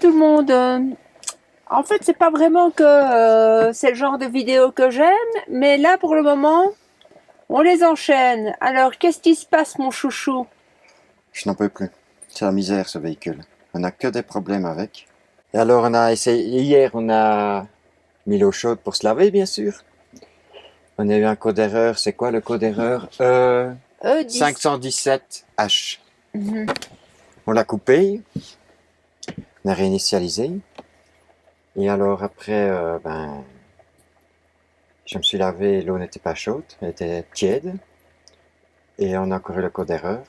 tout le monde. En fait, c'est pas vraiment que c'est le genre de vidéo que j'aime, mais là, pour le moment, on les enchaîne. Alors, qu'est-ce qui se passe, mon chouchou? Je n'en peux plus. C'est la misère, ce véhicule. On n'a que des problèmes avec. Et alors, on a essayé, hier, on a mis l'eau chaude pour se laver, bien sûr. On a eu un code d'erreur. C'est quoi le code d'erreur? 517H. On l'a coupé. On a réinitialisé. Et alors, après, je me suis lavé, l'eau n'était pas chaude, elle était tiède. Et on a encore eu le code d'erreur.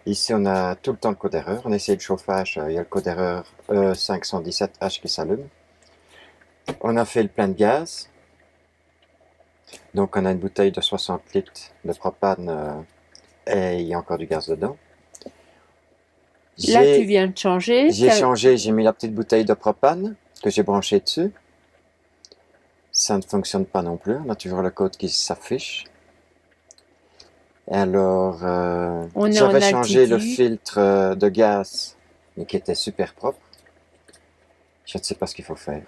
Ici, on a tout le temps le code d'erreur. On a essayé le chauffage, il y a le code d'erreur E517H qui s'allume. On a fait le plein de gaz. Donc, on a une bouteille de 60 litres de propane et il y a encore du gaz dedans. Là, tu viens de changer. J'ai changé, j'ai mis la petite bouteille de propane que j'ai branchée dessus. Ça ne fonctionne pas non plus. On a toujours le code qui s'affiche. Alors, j'avais changé le filtre de gaz, mais qui était super propre. Je ne sais pas ce qu'il faut faire.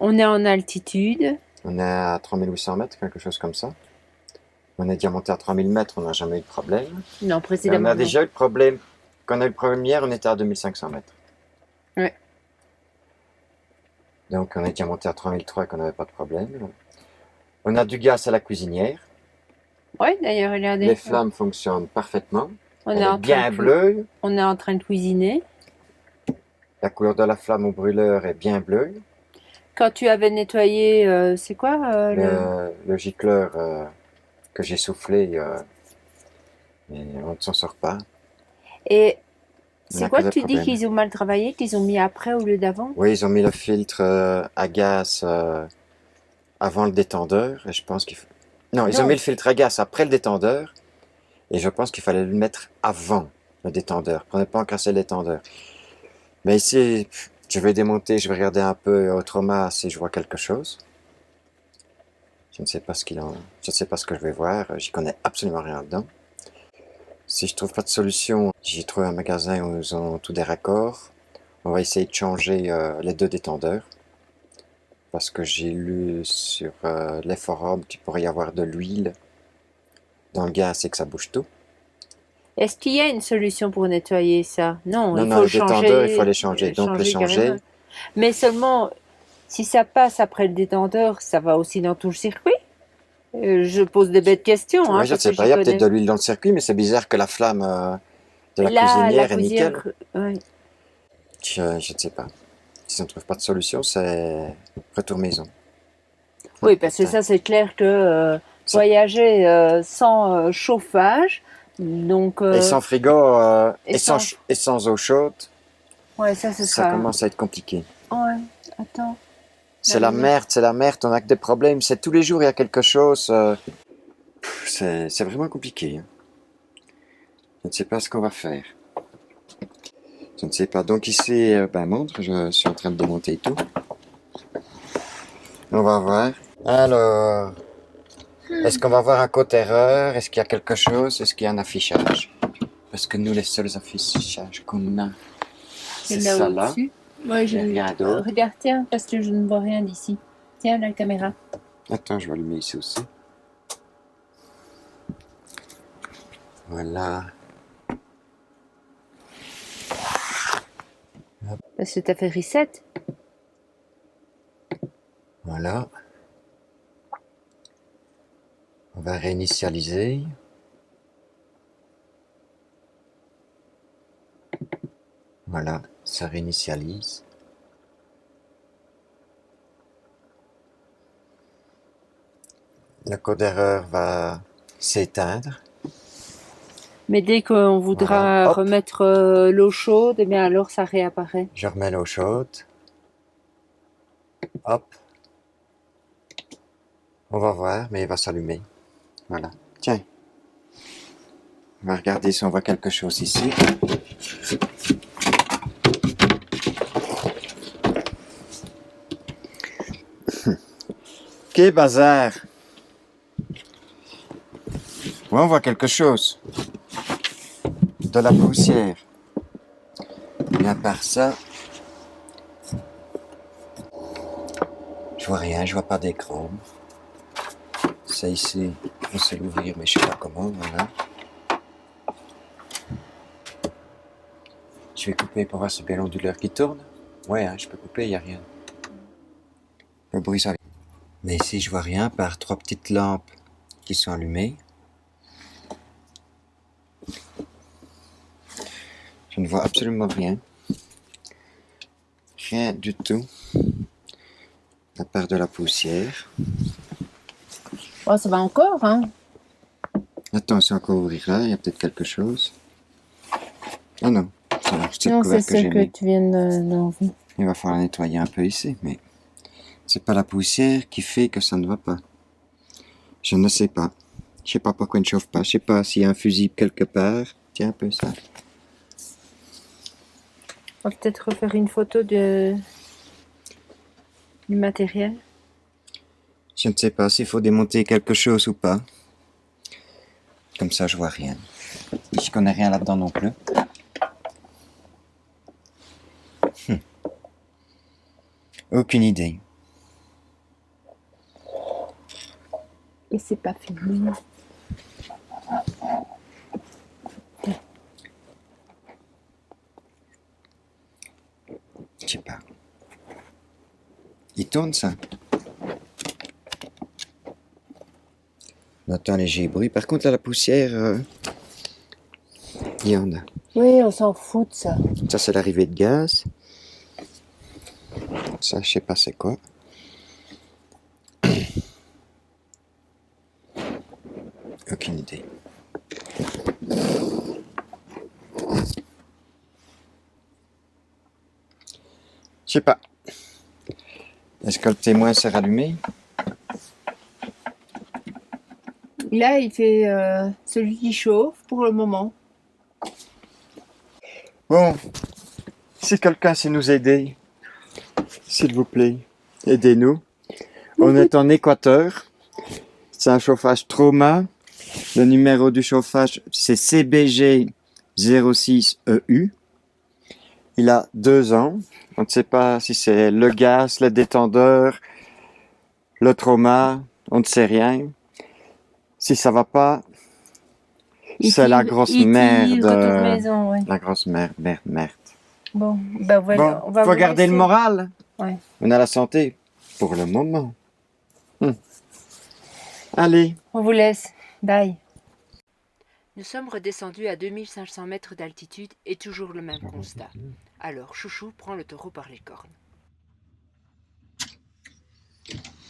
On est en altitude. On est à 3800 mètres, quelque chose comme ça. On est déjà monté à 3000 mètres, on n'a jamais eu de problème. Non, précédemment. On a déjà eu le problème. Quand on a eu le problème hier, on était à 2500 mètres. Ouais. Donc, on est déjà monté à 3003 et qu'on n'avait pas de problème. On a du gaz à la cuisinière. Oui, d'ailleurs, regardez. Les flammes fonctionnent parfaitement. Elle est bien bleue. On est en train de cuisiner. La couleur de la flamme au brûleur est bien bleue. Quand tu avais nettoyé, c'est quoi le gicleur que j'ai soufflé, mais on ne s'en sort pas. Et c'est quoi que tu dis qu'ils ont mal travaillé, qu'ils ont mis après au lieu d'avant? Oui, ils ont mis le filtre à gaz avant le détendeur. Et je pense qu'il faut... Non, ils ont mis le filtre à gaz après le détendeur. Et je pense qu'il fallait le mettre avant le détendeur. Prenez pas en casser le détendeur. Mais ici, je vais démonter, je vais regarder un peu au trauma si je vois quelque chose. Je ne sais pas ce qu'il en... Je ne sais pas ce que je vais voir. J'y connais absolument rien dedans. Si je trouve pas de solution, j'ai trouvé un magasin où ils ont tous des raccords. On va essayer de changer les deux détendeurs. Parce que j'ai lu sur les forums qu'il pourrait y avoir de l'huile dans le gaz et que ça bouge tout. Est-ce qu'il y a une solution pour nettoyer ça? Non, il faut le détendeur, il faut les changer. Donc les changer. Mais seulement, si ça passe après le détendeur, ça va aussi dans tout le circuit? Je pose des bêtes questions. Oui, je ne sais pas, il y a peut-être de l'huile dans le circuit, mais c'est bizarre que la flamme de la cuisinière est nickel. Ouais. Je ne sais pas. Si on ne trouve pas de solution, c'est retour maison. Oui, parce que ça, c'est clair que voyager sans chauffage, donc... et sans frigo, et sans eau chaude, ouais, ça commence à être compliqué. Ouais, attends. C'est la merde, on n'a que des problèmes, c'est tous les jours il y a quelque chose. C'est vraiment compliqué. Hein. Je ne sais pas ce qu'on va faire. Je ne sais pas. Donc ici, montre, je suis en train de démonter tout. On va voir. Alors, est-ce qu'on va avoir un code erreur? Est-ce qu'il y a quelque chose? Est-ce qu'il y a un affichage? Parce que nous, les seuls affichages qu'on a, c'est ça là. Ouais, rien d'autre. Regarde, tiens, parce que je ne vois rien d'ici. Tiens, la caméra. Attends, je vais allumer ici aussi. Voilà. Parce que tu as fait reset. Voilà. On va réinitialiser. Voilà, ça réinitialise. Le code d'erreur va s'éteindre. Mais dès qu'on voudra remettre l'eau chaude, eh bien alors ça réapparaît. Je remets l'eau chaude. Hop. On va voir, mais il va s'allumer. Voilà. Tiens. On va regarder si on voit quelque chose ici. Ok, bazar. Ouais, on voit quelque chose. De la poussière. Mais à part ça, vois rien, je vois pas d'écran. Ça ici, on sait l'ouvrir, mais je sais pas comment, voilà. Je vais couper pour voir ce bel onduleur qui tourne. Ouais, hein, je peux couper, il n'y a rien. Le bruit, ça vient. Mais ici, je vois rien, par 3 petites lampes qui sont allumées. Je ne vois absolument rien. Rien du tout. À part de la poussière. Oh, ça va encore, hein. Attention encore à ouvrir là, il y a peut-être quelque chose. Ah non, c'est la petite Non, c'est couvercle que ce j'ai que mis. tu viens d'enlever. Il va falloir nettoyer un peu ici, mais c'est pas la poussière qui fait que ça ne va pas. Je ne sais pas. Je sais pas pourquoi il ne chauffe pas. Je sais pas s'il y a un fusible quelque part. Tiens un peu ça. On va peut-être refaire une photo du matériel. Je ne sais pas s'il faut démonter quelque chose ou pas. Comme ça, je vois rien. Je connais rien là-dedans non plus. Aucune idée. Et c'est pas fini. Je sais pas. Il tourne ça. On entend léger bruit. Par contre, là, la poussière, il y en a. Oui, on s'en fout de ça. Ça, c'est l'arrivée de gaz. Ça, je sais pas c'est quoi. Aucune idée. Je sais pas. Est-ce que le témoin s'est rallumé? Là, il fait celui qui chauffe pour le moment. Bon, si quelqu'un sait nous aider, s'il vous plaît, aidez-nous. On est en Équateur. C'est un chauffage Trauma. Le numéro du chauffage, c'est CBG 06EU. Il a 2 ans. On ne sait pas si c'est le gaz, le détendeur, le Trauma. On ne sait rien. Si ça va pas, c'est la grosse merde. Retour maison, ouais. La grosse merde. Bon, ben voilà, Bon, on va faut vous garder le laisser. moral. Ouais. On a la santé pour le moment. Allez. On vous laisse. Bye. Nous sommes redescendus à 2500 mètres d'altitude et toujours le même constat. Alors, Chouchou prend le taureau par les cornes.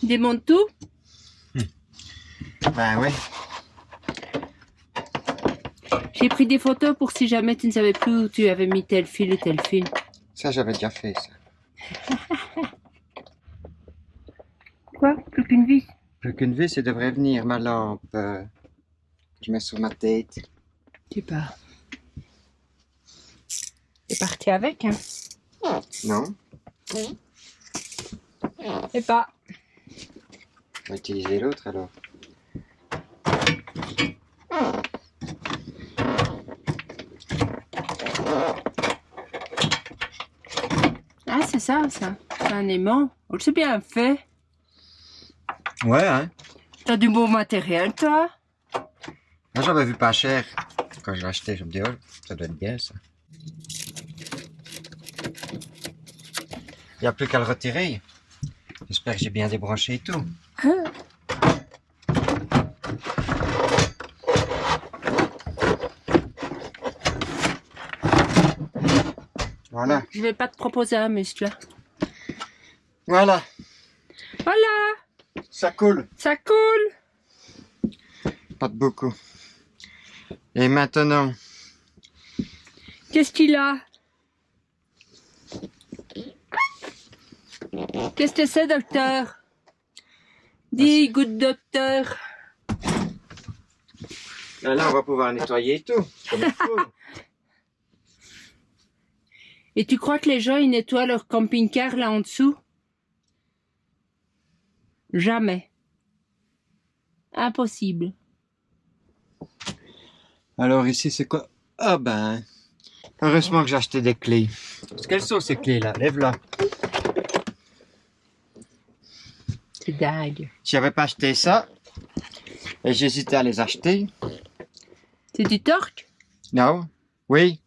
Démonte tout? Ben oui. J'ai pris des photos pour si jamais tu ne savais plus où tu avais mis tel fil ou tel fil. Ça, j'avais déjà fait ça. Quoi? Plus qu'une vis? Plus qu'une vis, il devrait venir ma lampe. Je mets sur ma tête. Tu pars. T'es parti avec, hein? Non, Et pas. on va utiliser l'autre alors. Ah, c'est ça, ça. C'est un aimant. Oh, c'est bien fait. Ouais, hein. T'as du beau matériel, toi? Moi, j'avais vu pas cher. Quand je l'ai acheté, je me dis, oh, ça doit être bien ça. Il n'y a plus qu'à le retirer. J'espère que j'ai bien débranché et tout. Voilà. Je vais pas te proposer un muscle. Voilà. Voilà, Ça coule. ça coule. Pas de beaucoup. Et maintenant, Qu'est-ce qu'il a? Qu'est-ce que c'est, docteur? Dis, good docteur. là, on va pouvoir nettoyer et tout. Comme il faut. Et tu crois que les gens, ils nettoient leur camping-car là en dessous? Jamais. Impossible. Alors ici, c'est quoi? Ah ben, heureusement que j'ai acheté des clés. Parce qu'elles sont ces clés-là? Lève-la. C'est dingue. Si j'avais pas acheté ça, et j'hésitais à les acheter. C'est du torque? Non? Oui?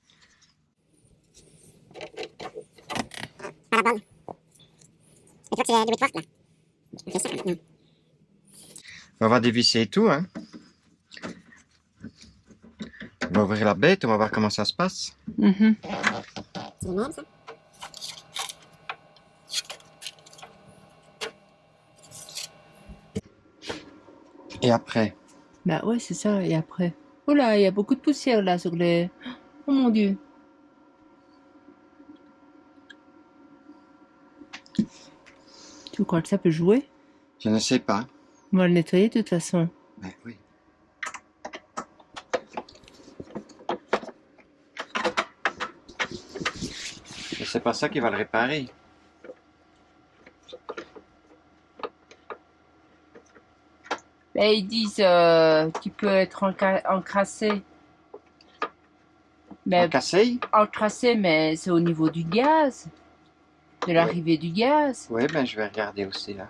Par la bonne. Et toi, tu es du Whitworth, là. On fait ça maintenant. On va dévisser et tout, hein. On va ouvrir la bête, on va voir comment ça se passe. Mhm. C'est le même, ça? Et après? Bah ouais, c'est ça, et après? Oh là, il y a beaucoup de poussière là sur les... Oh mon Dieu. Tu crois que ça peut jouer? Je ne sais pas. On va le nettoyer de toute façon. Ben oui. Et c'est pas ça qui va le réparer. Mais ils disent qu'il peut être encrassé. Mais Cassé? encrassé, mais c'est au niveau du gaz. De l'arrivée du gaz. Oui, ben je vais regarder aussi là.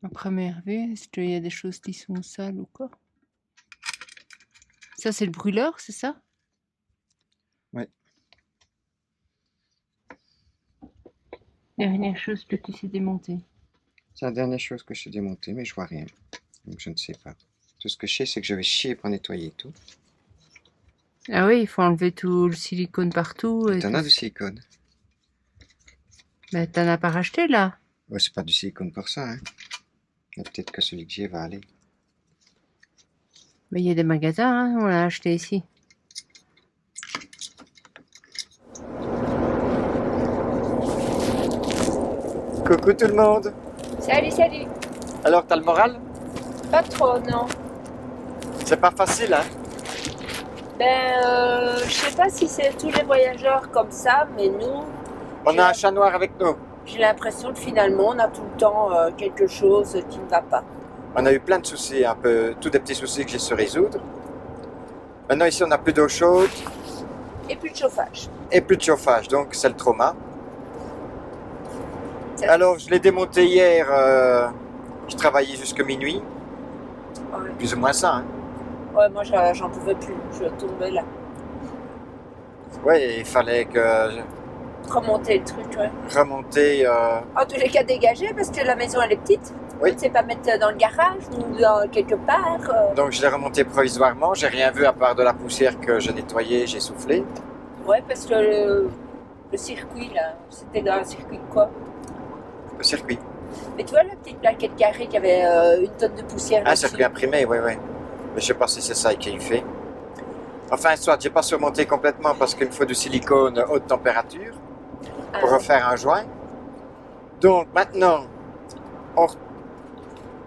À première vue, est-ce qu'il y a des choses qui sont sales ou quoi? Ça, c'est le brûleur, c'est ça? Oui. Dernière chose que tu sais démonter. C'est la dernière chose que je suis démonté, mais je vois rien. Donc je ne sais pas. Tout ce que je sais, c'est que je vais chier pour nettoyer tout. Ah oui, il faut enlever tout le silicone partout. Et T'en tout. as du silicone? Mais t'en as pas racheté là? Ouais, c'est pas du silicone pour ça, hein. Mais peut-être que celui que j'ai va aller. Mais il y a des magasins, hein, on l'a acheté ici. Coucou tout le monde! Salut, salut. Alors, t'as le moral? Pas trop, non. C'est pas facile, hein? Ben, je sais pas si c'est tous les voyageurs comme ça, mais nous, On a un chat noir avec nous. j'ai l'impression que finalement, on a tout le temps quelque chose qui ne va pas. On a eu plein de soucis, un peu, tous des petits soucis que j'ai su résoudre. Maintenant, ici, on n'a plus d'eau chaude Et plus de chauffage. et plus de chauffage, donc c'est le trauma. Ça- Alors, je l'ai démonté hier, je travaillais jusqu'à minuit, Ouais, plus ou moins ça, hein. ouais moi j'en pouvais plus, je tombais là. Ouais, il fallait que Remonter le truc, ouais. remonter. En tous les cas, dégager parce que la maison elle est petite. Oui. On ne sait pas mettre dans le garage ou dans quelque part. Donc, je l'ai remonté provisoirement. J'ai rien vu à part de la poussière que j'ai nettoyée, j'ai soufflé. Ouais, parce que le circuit là, c'était dans un circuit de quoi? Le circuit. Mais tu vois la petite plaquette carrée qui avait une tonne de poussière Un là-dessus? circuit imprimé, oui, oui. Mais je sais pas si c'est ça qu'il fait. Enfin, soit, j'ai pas surmonté complètement parce qu'il me faut du silicone haute température pour refaire un joint. Donc, maintenant,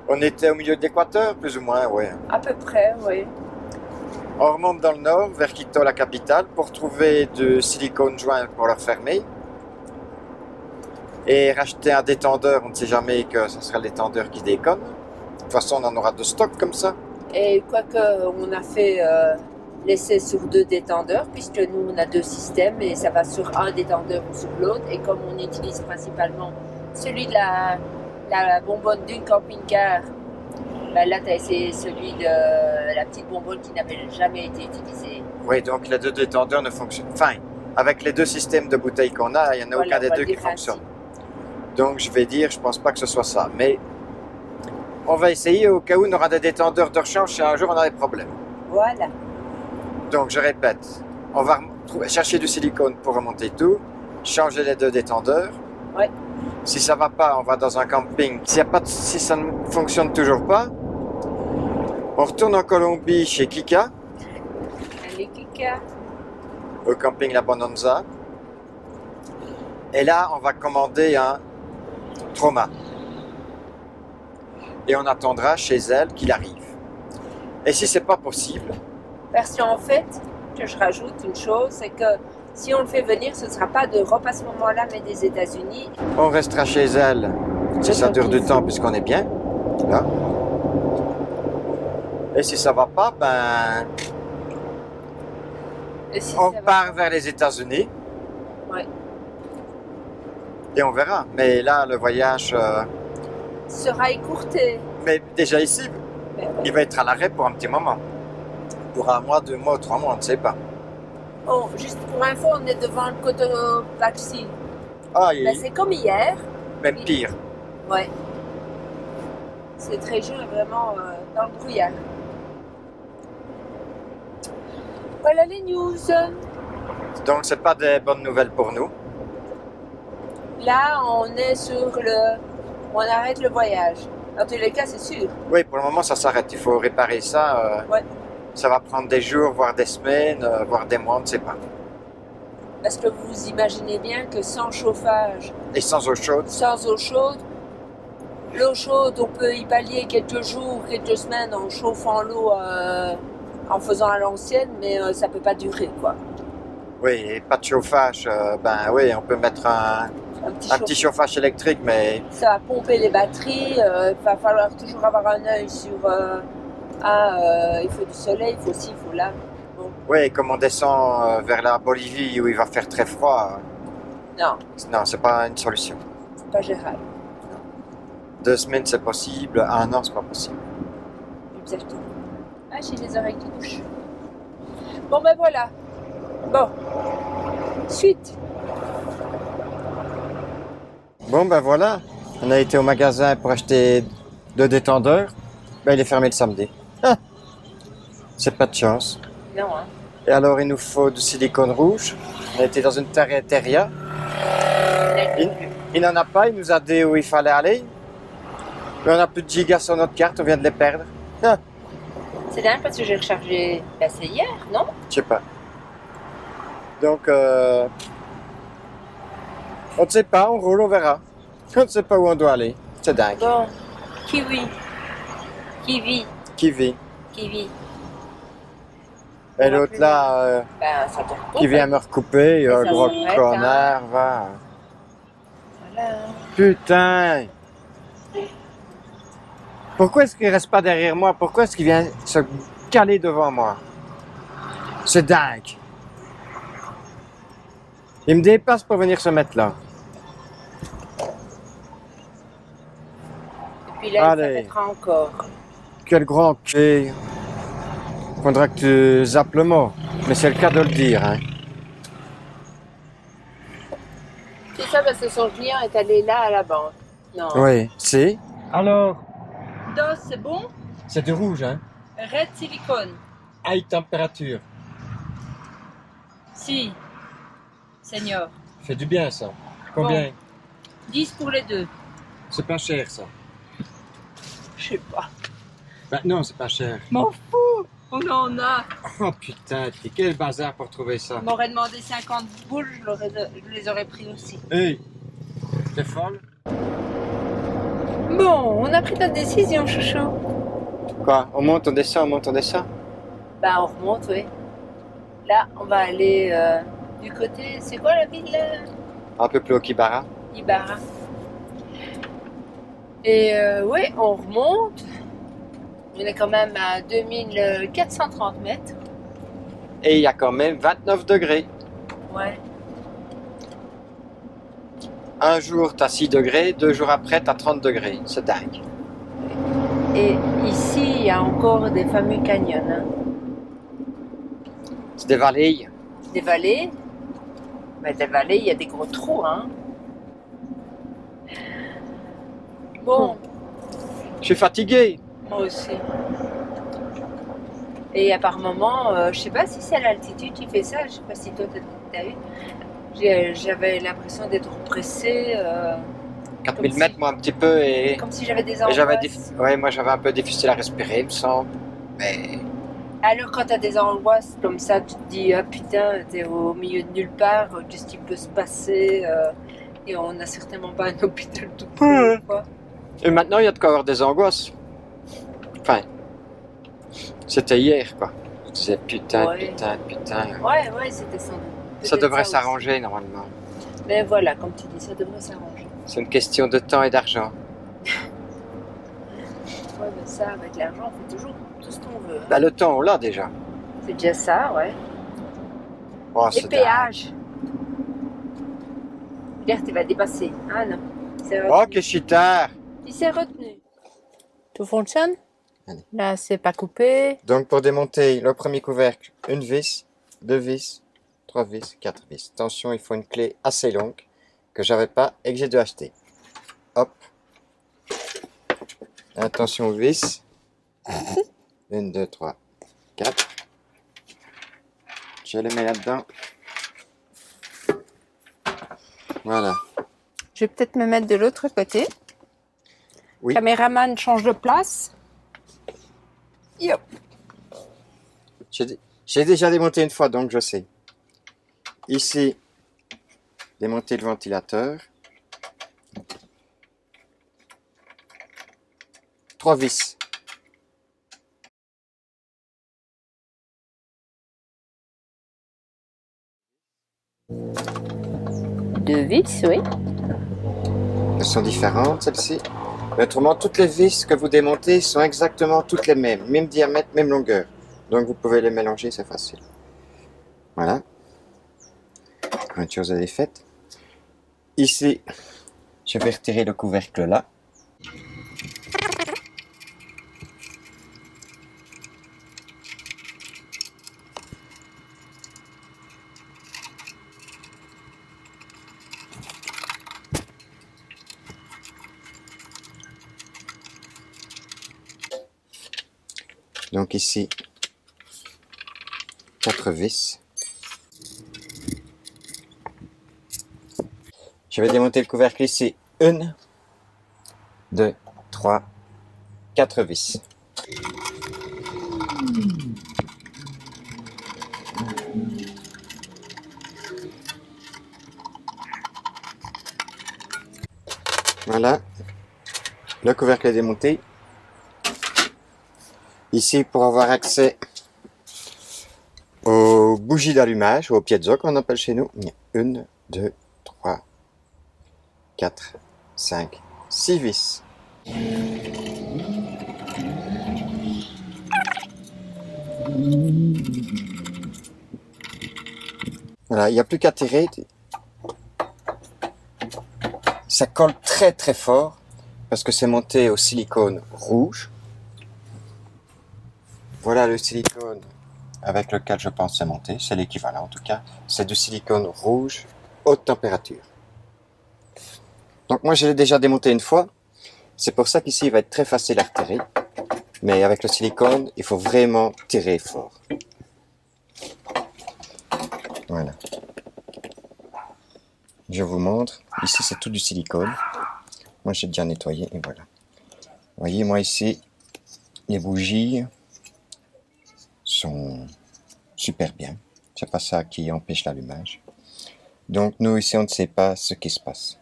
on était au milieu de l'équateur, plus ou moins, ouais. À peu près, oui. On remonte dans le nord, vers Quito, la capitale, pour trouver du silicone joint pour le refermer. Et racheter un détendeur, on ne sait jamais que ce sera le détendeur qui déconne. De toute façon, on en aura de stock comme ça. Et quoique on a fait l'essai sur 2 détendeurs, puisque nous on a 2 systèmes et ça va sur un détendeur ou sur l'autre. Et comme on utilise principalement celui de la bonbonne d'une camping-car, ben là tu as essayé celui de la petite bonbonne qui n'avait jamais été utilisée. Oui, donc les deux détendeurs ne fonctionnent. Enfin, avec les deux systèmes de bouteilles qu'on a, il n'y en a Voilà, aucun des on va deux le qui dire ainsi. fonctionne. Donc je vais dire, je pense pas que ce soit ça. Mais on va essayer au cas où on aura des détendeurs de rechange si un jour on a des problèmes. Voilà. Donc je répète, on va chercher du silicone pour remonter tout, changer les deux détendeurs. Ouais. Si ça va pas, on va dans un camping. Si ça ne fonctionne toujours pas, on retourne en Colombie chez Kika, Les Kika. au camping La Bonanza. Et là, on va commander un trauma. Et on attendra chez elle qu'il arrive. Et si c'est pas possible, Parce qu'en fait, que je rajoute une chose, c'est que si on le fait venir, ce ne sera pas d'Europe à ce moment-là, mais des États-Unis. on restera chez elle. Si ça dure du temps, puisqu'on est bien. Là. Et si ça va pas, ben, Et si on ça va- part vers les États-Unis. Ouais. Et on verra. Mais là, le voyage, sera écourté. mais déjà ici, Mais ouais. il va être à l'arrêt pour un petit moment. Pour 1 mois, 2 mois, 3 mois, on ne sait pas. Oh, juste pour info, on est devant le Cotopaxi. Ah, Ben, c'est comme hier. même pire. Ouais. Cette région est vraiment dans le brouillard. Voilà les news. Donc, c'est pas des bonnes nouvelles pour nous. Là, on est sur le... On arrête le voyage. Dans tous les cas, c'est sûr. Oui, pour le moment, ça s'arrête. Il faut réparer ça. Ouais. Ça va prendre des jours, voire des semaines, voire des mois, on ne sait pas. Parce que vous imaginez bien que sans chauffage, Et sans eau chaude, sans eau chaude, l'eau chaude, on peut y pallier quelques jours, quelques semaines en chauffant l'eau, en faisant à l'ancienne, mais ça peut pas durer, quoi. oui, et pas de chauffage, ben oui, on peut mettre un Un petit chauffage électrique, mais Ça va pomper les batteries, il va falloir toujours avoir un œil sur il faut du soleil, il faut ci, il faut là. Bon, oui, comme on descend vers la Bolivie où il va faire très froid, non, non, c'est pas une solution. c'est pas gérable. 2 semaines, c'est possible, 1 an, c'est pas possible. Exactement. Ah, j'ai les oreilles qui touchent. Bon, ben voilà. Bon. Suite. Bon, ben voilà, on a été au magasin pour acheter 2 détendeurs. Ben, il est fermé le samedi. Ah, c'est pas de chance. Non, hein. Et alors, il nous faut du silicone rouge. On a été dans une terrière. Il n'en a pas, il nous a dit où il fallait aller. Mais on n'a plus de gigas sur notre carte, on vient de les perdre. Ah, C'est dingue parce que j'ai rechargé. Ben, c'est hier, non? je sais pas. Donc, on ne sait pas, on roule, on verra. On ne sait pas où on doit aller. C'est dingue. Bon. Kiwi. Kiwi. Qui vit? Kiwi. Et l'autre là, Ben, ça te qui vient me recouper, ça gros s'arrête, connard, va. Voilà. Putain! Pourquoi est-ce qu'il reste pas derrière moi? Pourquoi est-ce qu'il vient se caler devant moi? C'est dingue! Il me dépasse pour venir se mettre là. Et puis là, Allez. ça mettra encore. Quel grand cul! Faudra que tu zappes le mot. Mais c'est le cas de le dire, hein. Tout ça parce que son client est allé là à la banque. Non. Oui, si. Alors, DOS, c'est bon? c'est du rouge, hein. Red silicone. High température. Si. Senior. Fait du bien, ça. Combien? 10 pour les deux. C'est pas cher, ça. Je sais pas. Ben non, c'est pas cher. M'en fous. On en a. Oh putain, quel bazar pour trouver ça. On m'aurait demandé 50 boules, je les aurais pris aussi. Hey, t'es folle? Bon, on a pris notre décision, chouchou. Quoi? On monte, on descend, on monte, on descend? Bah, on remonte, oui. Là, on va aller du côté. C'est quoi la ville là? Un peu plus haut qu'Ibarra. Ibarra. Et oui, on remonte. On est quand même à 2430 mètres. Et il y a quand même 29 degrés. Ouais. Un jour, t'as 6 degrés, 2 jours après, t'as 30 degrés. C'est dingue. Et ici, il y a encore des fameux canyons. Hein. C'est des vallées. Des vallées. Mais des vallées, il y a des gros trous. Hein. Bon, Je suis fatigué. moi aussi. Et par moment, je sais pas si c'est à l'altitude qui fait ça, je sais pas si toi t'as eu. J'avais l'impression d'être oppressée. 4000 Comme mètres, si- moi, un petit peu. Et Comme si j'avais des et j'avais angoisses. ouais, moi, j'avais un peu difficile à respirer, il me semble. Mais Alors quand t'as des angoisses comme ça, tu te dis ah putain, t'es au milieu de nulle part, qu'est-ce qui peut se passer et on n'a certainement pas un hôpital tout près. Quoi. et maintenant, il y a de quoi avoir des angoisses. Enfin, c'était hier, quoi. Je disais putain, Ouais. putain. Ouais, c'était sans doute. Ça Peut-être devrait aussi. s'arranger, normalement. Mais voilà, comme tu dis, ça devrait s'arranger. C'est une question de temps et d'argent. Ouais, mais ça, avec l'argent, on fait toujours tout ce qu'on veut. Hein. Bah, le temps, on l'a déjà. C'est déjà ça, ouais. Oh, Les c'est péages. Regarde, il va dépasser. Ah non. dingue. Oh, que chitard! Il s'est retenu. Tout fonctionne? Allez. Là, c'est pas coupé. Donc, pour démonter le premier couvercle, une vis, deux vis, trois vis, quatre vis. Attention, il faut une clé assez longue que j'avais pas et que j'ai dû acheter. Hop. Attention aux vis. 1, 2, 3, 4. Je les mets là-dedans. Voilà. Je vais peut-être me mettre de l'autre côté. Oui. Caméraman change de place. Yop. J'ai déjà démonté une fois, donc je sais. Ici, démonter le ventilateur. 3 vis. Deux vis, oui. Elles sont différentes, celles-ci. Mais autrement, toutes les vis que vous démontez sont exactement toutes les mêmes. Même diamètre, même longueur. Donc vous pouvez les mélanger, c'est facile. Voilà. Une chose elle est faite. Ici, je vais retirer le couvercle là. Donc ici, 4 vis. Je vais démonter le couvercle ici. 1, 2, 3, 4 vis. Voilà. Le couvercle est démonté. Ici, pour avoir accès aux bougies d'allumage, aux piezo qu'on appelle chez nous, 1, 2, 3, 4, 5, 6 vis. Voilà, il n'y a plus qu'à tirer. Ça colle très très fort parce que c'est monté au silicone rouge. Voilà le silicone avec lequel je pense c'est monté, c'est l'équivalent en tout cas. C'est du silicone rouge haute température. Donc moi je l'ai déjà démonté une fois. C'est pour ça qu'ici il va être très facile à retirer. Mais avec le silicone, il faut vraiment tirer fort. Voilà. Je vous montre. Ici c'est tout du silicone. Moi j'ai déjà nettoyé et voilà. Vous voyez moi ici, les bougies sont super bien. C'est pas ça qui empêche l'allumage. Donc nous ici on ne sait pas ce qui se passe.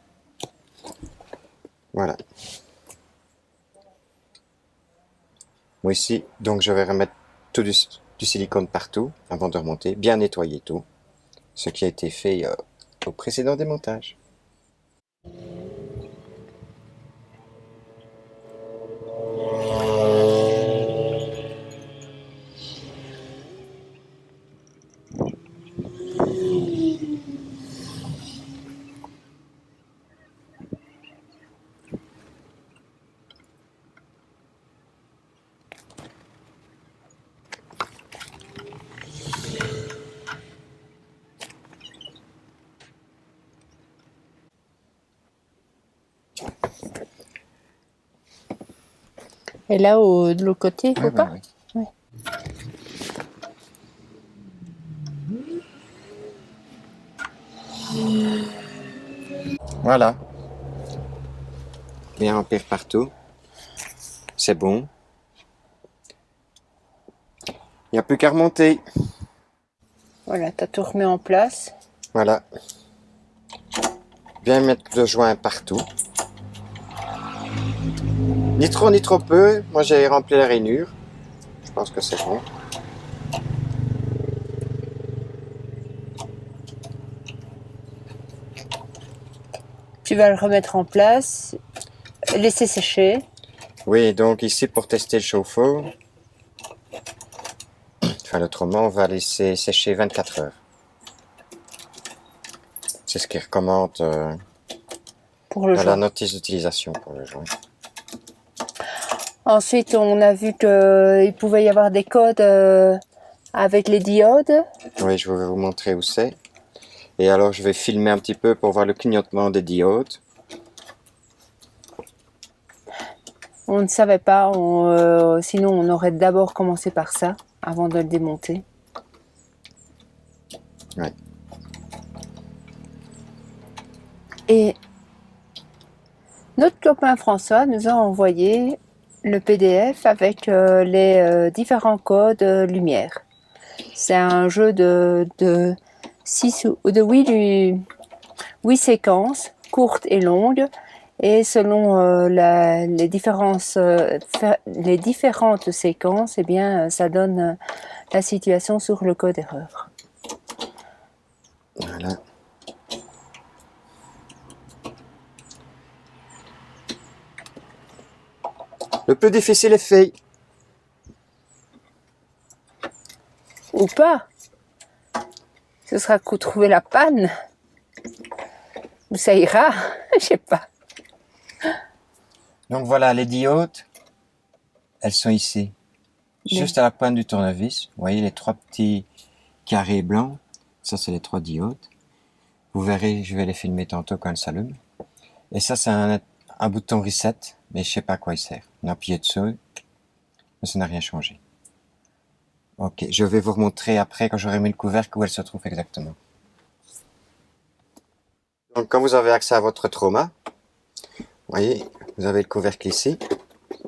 Voilà. Moi ici, donc je vais remettre tout du silicone partout avant de remonter, bien nettoyer tout. Ce qui a été fait au précédent démontage. Et là, de l'autre côté, il faut pas? Oui. Ouais. Voilà. Bien remplir partout. C'est bon. Il n'y a plus qu'à remonter. Voilà, tu as tout remis en place. Voilà. Bien mettre le joint partout. Ni trop ni trop peu. Moi j'ai rempli la rainure. Je pense que c'est bon. Tu vas le remettre en place, laisser sécher. Oui, donc ici pour tester le chauffe-eau, enfin autrement, on va laisser sécher 24 heures. C'est ce qu'il recommande Pour le dans la joint. notice d'utilisation pour le joint. Ensuite, on a vu qu'il pouvait y avoir des codes avec les diodes. Oui, je vais vous montrer où c'est. Et alors, je vais filmer un petit peu pour voir le clignotement des diodes. On ne savait pas, sinon on aurait d'abord commencé par ça, avant de le démonter. Ouais. Et notre copain François nous a envoyé le PDF avec les différents codes lumière. C'est un jeu de 8 séquences, courtes et longues, et selon les différentes séquences, eh bien, ça donne la situation sur le code erreur. Voilà. Le plus difficile est fait. Ou pas. Ce sera qu'au trouver la panne. Ou ça ira, je sais pas. Donc voilà, les diodes, elles sont ici. Juste à la pointe du tournevis. Vous voyez les 3 petits carrés blancs. Ça, c'est les 3 diodes. Vous verrez, je vais les filmer tantôt quand elles s'allument. Et ça, c'est un bouton reset, mais je sais pas à quoi il sert. On a appuyé dessus, mais ça n'a rien changé. Ok, je vais vous remontrer après, quand j'aurai mis le couvercle, où elle se trouve exactement. Donc, quand vous avez accès à votre trauma, vous voyez, vous avez le couvercle ici,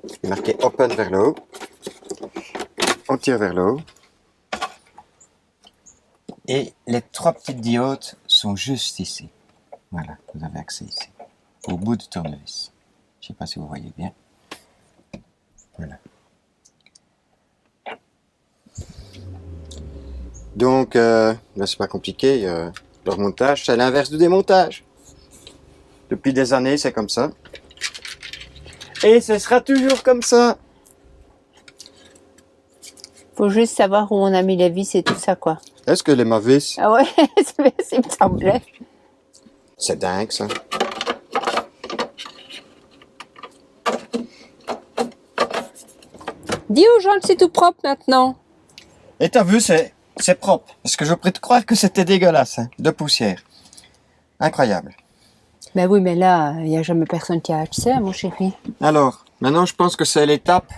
il est marqué Open vers le haut. On tire vers le haut. Et les 3 petites diodes sont juste ici. Voilà, vous avez accès ici, au bout du tournevis. Je ne sais pas si vous voyez bien. Voilà. Donc, là, c'est pas compliqué. Le remontage, c'est l'inverse du démontage. Depuis des années, c'est comme ça. Et ce sera toujours comme ça. Faut juste savoir où on a mis les vis et tout ça, quoi. Est-ce que les ma vis? Ah ouais, c'est me semblait. C'est dingue, ça. Dis aux gens que c'est tout propre maintenant. Et t'as vu, c'est propre. Parce que je prie de croire que c'était dégueulasse, hein, de poussière. Incroyable. Ben oui, mais là, il n'y a jamais personne qui a accès, mon chéri. Alors, maintenant, je pense que c'est l'étape,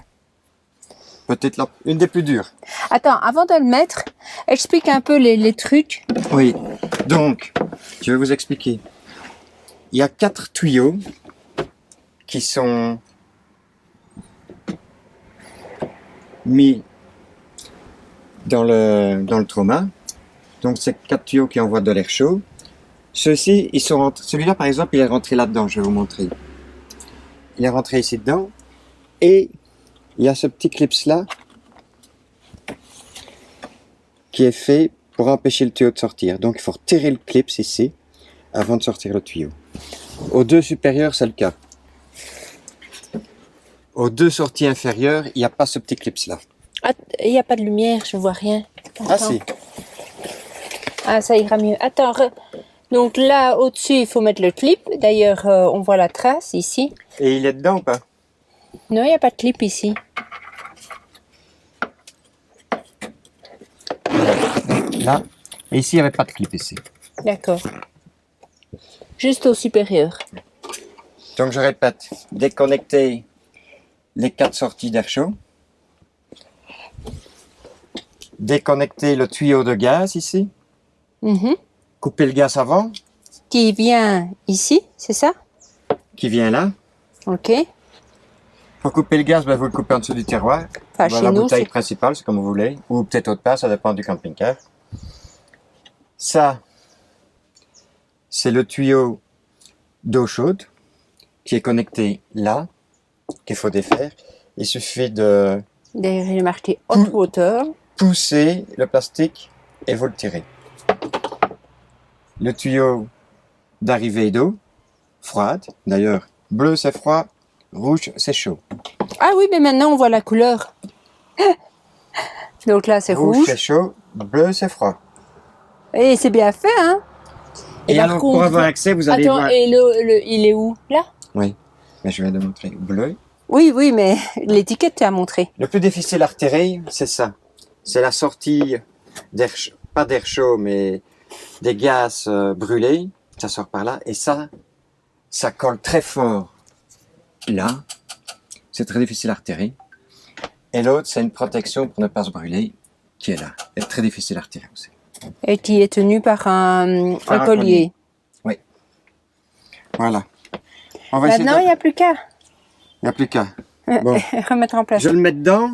peut-être une des plus dures. Attends, avant de le mettre, explique un peu les trucs. Oui, donc, je vais vous expliquer. Il y a 4 tuyaux qui sont mis dans le trauma. Donc, c'est 4 tuyaux qui envoient de l'air chaud. Ceux-ci, ils sont rentrés. Celui-là, par exemple, il est rentré là-dedans, je vais vous montrer. Il est rentré ici dedans. Et il y a ce petit clips-là qui est fait pour empêcher le tuyau de sortir. Donc, il faut retirer le clips ici avant de sortir le tuyau. Aux 2 supérieurs, c'est le cas. Aux 2 sorties inférieures, il n'y a pas ce petit clips-là. Ah, il n'y a pas de lumière, je vois rien. Attends. Ah si. Ah, ça ira mieux. Attends, donc là, au-dessus, il faut mettre le clip. D'ailleurs, on voit la trace ici. Et il est dedans ou pas? Non, il n'y a pas de clip ici. Là. Et ici, il n'y avait pas de clip ici. D'accord. Juste au supérieur. Donc, je répète. Déconnecter les 4 sorties d'air chaud. Déconnecter le tuyau de gaz ici. Couper le gaz avant. Qui vient ici, c'est ça? Qui vient là. Ok. Pour couper le gaz, ben, vous le coupez en dessous du tiroir. Enfin, Voilà, chez la nous, bouteille c'est... principale, c'est comme vous voulez. Ou peut-être autre part, ça dépend du camping-car. Ça, c'est le tuyau d'eau chaude qui est connecté là, qu'il faut défaire. Il suffit de Derrière, il est marqué haute hauteur. pousser le plastique et vous le tirez. Le tuyau d'arrivée d'eau, froide. D'ailleurs, bleu c'est froid, rouge c'est chaud. Ah oui, mais maintenant on voit la couleur. Donc là c'est rouge. c'est chaud, bleu c'est froid. Et c'est bien fait, hein. Et par alors contre- pour avoir accès, vous allez Attends, voir. et il est où? Là? Oui, mais je viens de montrer. Bleu. Oui, mais l'étiquette tu as montré. Le plus difficile à retirer, c'est ça. C'est la sortie pas d'air chaud, mais des gaz brûlés. Ça sort par là. Et ça colle très fort là. C'est très difficile à retirer. Et l'autre, c'est une protection pour ne pas se brûler, qui est là. Elle est très difficile à retirer aussi. Et qui est tenu par un un collier. Oui. Voilà. On va essayer Maintenant, il n'y a plus qu'à Il n'y a plus qu'à. Bon. remettre en place. Je le mets dedans.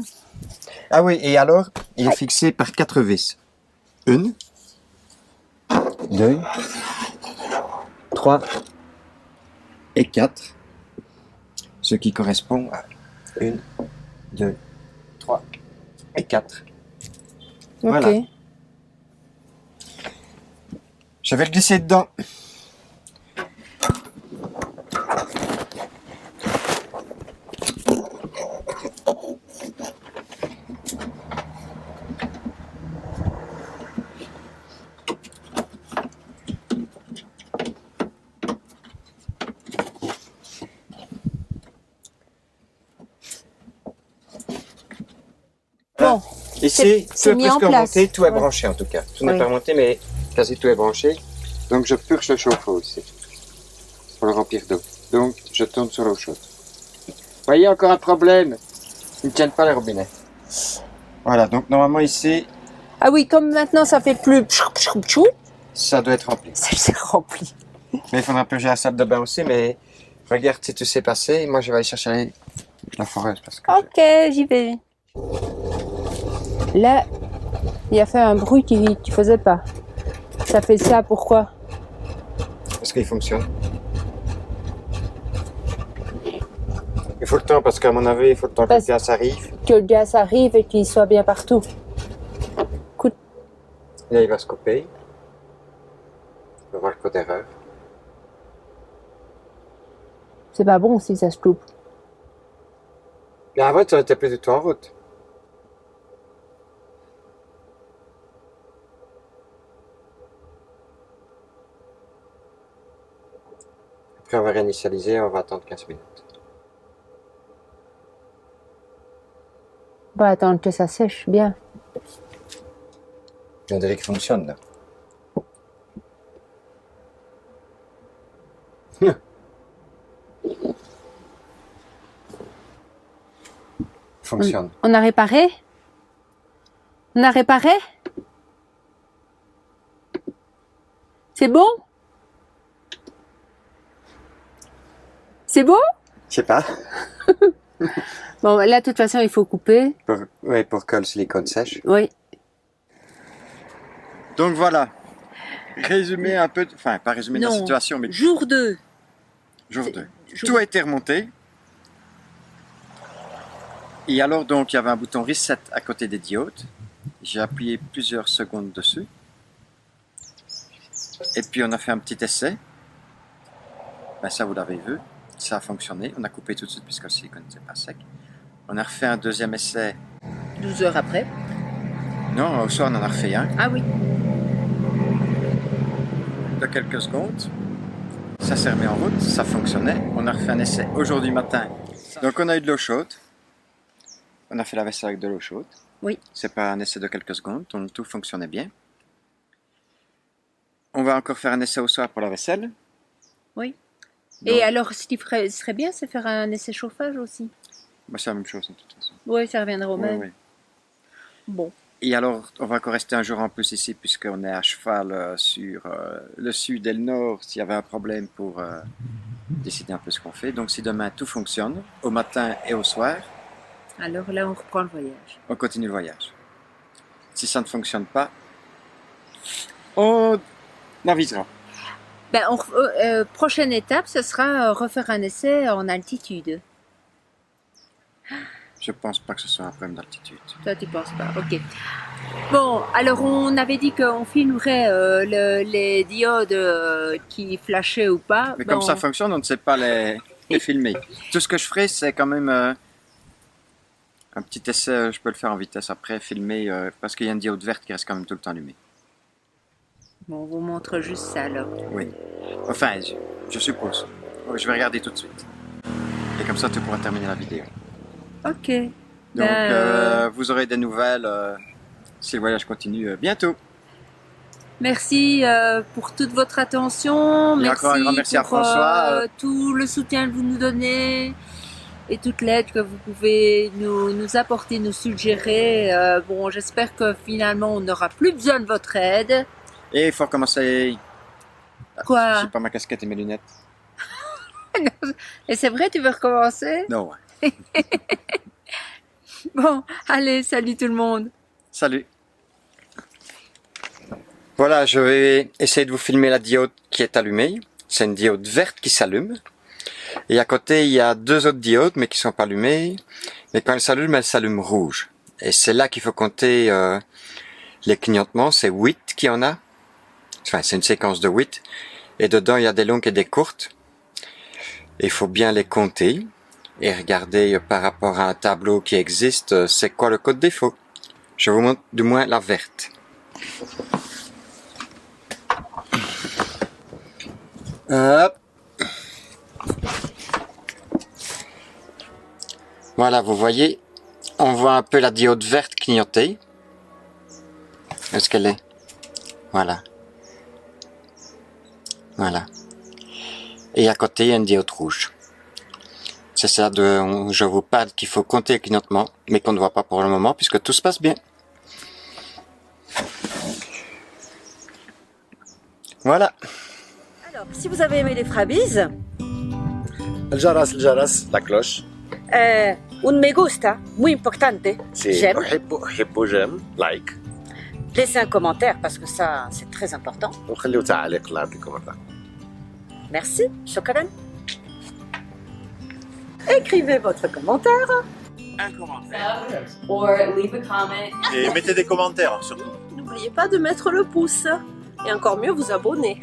Ah oui, et alors, il est fixé par 4 vis. 1, 2, 3 et 4. Ce qui correspond à 1, 2, 3 et 4. Ok. Voilà. Je vais le glisser dedans. Bon, Ici, c'est tout est mis en presque place. remonté, tout est Ouais. branché en tout cas. Tout n'est Oui. pas remonté, mais quasi tout est branché. Donc je purge le chauffe-eau ici, pour le remplir d'eau. Donc je tourne sur l'eau chaude. Vous voyez, encore un problème. Ils ne tiennent pas les robinets. Voilà, donc normalement ici, ah oui, comme maintenant ça fait plus ça doit être rempli. c'est rempli. Mais il faudra purger la salle de bain aussi, mais regarde si tu sais passer. Moi je vais aller chercher la foreuse parce que Ok, j'y vais. Là, il a fait un bruit qui faisait pas. Ça fait ça, pourquoi? parce qu'il fonctionne. Il faut le temps parce qu'à mon avis, il faut le temps que le gaz arrive. Que le gaz arrive et qu'il soit bien partout. Là, il va se couper. On va voir le code d'erreur. C'est pas bon si ça se coupe. Mais en fait, ça n'était plus du tout en route. Après, on va réinitialiser, on va attendre 15 minutes. On va attendre que ça sèche bien. On dirait qu'il fonctionne là. Fonctionne. On a réparé? On a réparé? C'est bon? C'est bon? Je sais pas. Bon, là, de toute façon, il faut couper. Pour que le silicone sèche. Oui. Donc voilà. Résumé un peu, enfin pas résumé de la Non. situation, mais Jour 2. jour 2. Tout a été remonté. Et alors donc il y avait un bouton reset à côté des diodes. J'ai appuyé plusieurs secondes dessus. Et puis on a fait un petit essai. Ben, ça vous l'avez vu. Ça a fonctionné. On a coupé tout de suite puisque le silicone n'était pas sec. On a refait un deuxième essai. 12 heures après. Non, au soir on en a refait un. Ah oui. De quelques secondes. Ça s'est remis en route, ça fonctionnait. On a refait un essai aujourd'hui matin. Donc on a eu de l'eau chaude. On a fait la vaisselle avec de l'eau chaude. Oui. C'est pas un essai de quelques secondes, donc tout fonctionnait bien. On va encore faire un essai au soir pour la vaisselle. Oui. Donc, Et alors, ce qui serait bien, c'est faire un essai chauffage aussi. bah, c'est la même chose de toute façon. Oui, ça reviendra au Ouais, même. ouais. Bon. Et alors, on va encore rester un jour en plus ici, puisqu'on est à cheval sur le sud et le nord, s'il y avait un problème pour décider un peu ce qu'on fait. Donc si demain tout fonctionne, au matin et au soir, Alors là, on reprend le voyage. on continue le voyage. Si ça ne fonctionne pas, on avisera. Ben, prochaine étape, ce sera refaire un essai en altitude. Je pense pas que ce soit un problème d'altitude. Toi, tu penses pas. Ok. Bon, alors on avait dit qu'on filmerait les diodes qui flashaient ou pas. Mais Ben, comme ça fonctionne, on ne sait pas les filmer. Tout ce que je ferai, c'est quand même Un petit essai, je peux le faire en vitesse après, filmer, parce qu'il y a une diode verte qui reste quand même tout le temps allumée. Bon, on vous montre juste ça alors. Oui. Enfin, je suppose. Je vais regarder tout de suite. Et comme ça, tu pourras terminer la vidéo. Ok. Donc, vous aurez des nouvelles si le voyage continue bientôt. Merci pour toute votre attention. Et Merci encore un grand merci à pour François. tout le soutien que vous nous donnez et toute l'aide que vous pouvez nous apporter, nous suggérer. Bon, j'espère que finalement on n'aura plus besoin de votre aide. Et il faut recommencer. Quoi? J'ai pas ma casquette et mes lunettes. Et c'est vrai, tu veux recommencer? Non. Bon, allez, salut tout le monde. Salut. Voilà, je vais essayer de vous filmer la diode qui est allumée. C'est une diode verte qui s'allume. Et à côté, il y a deux autres diodes, mais qui sont pas allumées. Mais quand elles s'allument rouge. Et c'est là qu'il faut compter les clignotements. C'est 8 qu'il y en a. Enfin, c'est une séquence de 8. Et dedans, il y a des longues et des courtes. Et il faut bien les compter. Et regarder par rapport à un tableau qui existe, c'est quoi le code défaut. Je vous montre du moins la verte. Hop. Voilà, vous voyez, on voit un peu la diode verte clignoter. Est-ce qu'elle est? Voilà. Voilà. Et à côté, il y a une diode rouge. C'est ça, je vous parle qu'il faut compter le clignotement, mais qu'on ne voit pas pour le moment, puisque tout se passe bien. Voilà. Alors, si vous avez aimé les Frabies, الجرس la cloche. un me gusta, muy importante, C'est j'aime. أحبه j'aime, like. Laissez un commentaire parce que ça, c'est très important. وخليوا تعليق لا بالكومنتات. Merci, shukran. Écrivez votre commentaire. Un commentaire. or leave a comment. Et mettez des commentaires surtout. N'oubliez pas de mettre le pouce et encore mieux vous abonner.